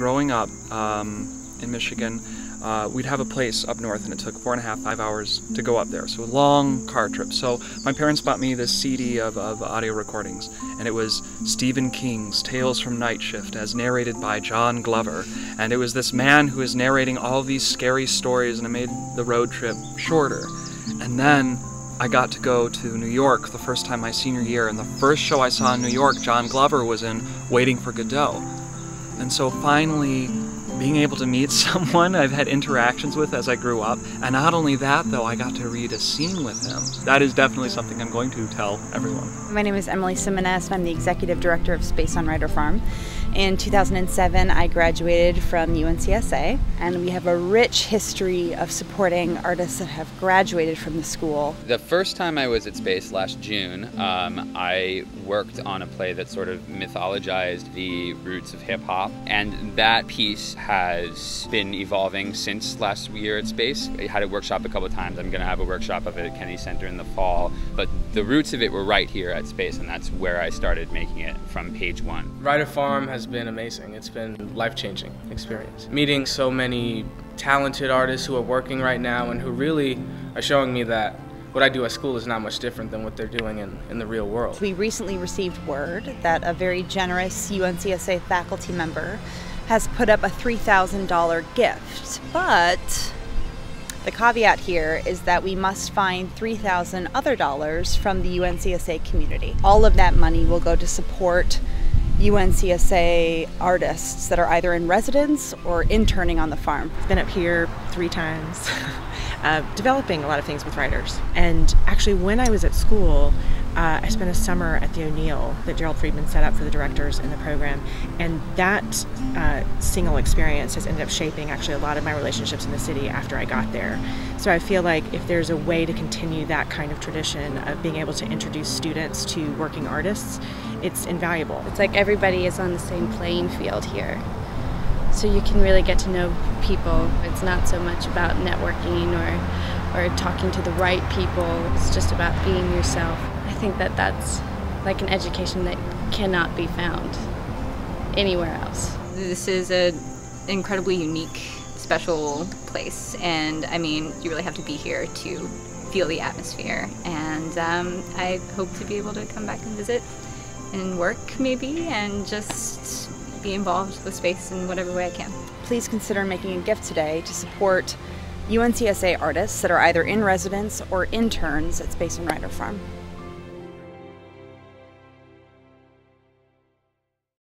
growing up in Michigan, we'd have a place up north, and it took 4.5, 5 hours to go up there. So a long car trip. So my parents bought me this CD of audio recordings, and it was Stephen King's Tales from Night Shift, as narrated by John Glover. And it was this man who is narrating all these scary stories, and it made the road trip shorter. And then I got to go to New York the first time my senior year, and the first show I saw in New York, John Glover was in Waiting for Godot. And so finally, being able to meet someone I've had interactions with as I grew up, and not only that though, I got to read a scene with him. That is definitely something I'm going to tell everyone. My name is Emily Simones, and I'm the Executive Director of Space on Ryder Farm. In 2007, I graduated from UNCSA, and we have a rich history of supporting artists that have graduated from the school. The first time I was at Space last June, I worked on a play that sort of mythologized the roots of hip-hop, and that piece has been evolving since last year at Space. I had a workshop a couple of times. I'm going to have a workshop of it at Kennedy Center in the fall, but the roots of it were right here at Space, and that's where I started making it from page one. Ryder Farm has been amazing. It's been a life-changing experience. Meeting so many talented artists who are working right now and who really are showing me that what I do at school is not much different than what they're doing in the real world. We recently received word that a very generous UNCSA faculty member has put up a $3,000 gift, but the caveat here is that we must find $3,000 other dollars from the UNCSA community. All of that money will go to support UNCSA artists that are either in residence or interning on the farm. I've been up here 3 times, developing a lot of things with writers. And actually, when I was at school, I spent a summer at the O'Neill that Gerald Friedman set up for the directors in the program, and that single experience has ended up shaping actually a lot of my relationships in the city after I got there. So I feel like if there's a way to continue that kind of tradition of being able to introduce students to working artists, it's invaluable. It's like everybody is on the same playing field here, so you can really get to know people. It's not so much about networking or talking to the right people. It's just about being yourself. I think that that's like an education that cannot be found anywhere else. This is an incredibly unique, special place, and I mean, you really have to be here to feel the atmosphere. And I hope to be able to come back and visit and work maybe, and just be involved with Space in whatever way I can. Please consider making a gift today to support UNCSA artists that are either in residence or interns at Space on Ryder Farm.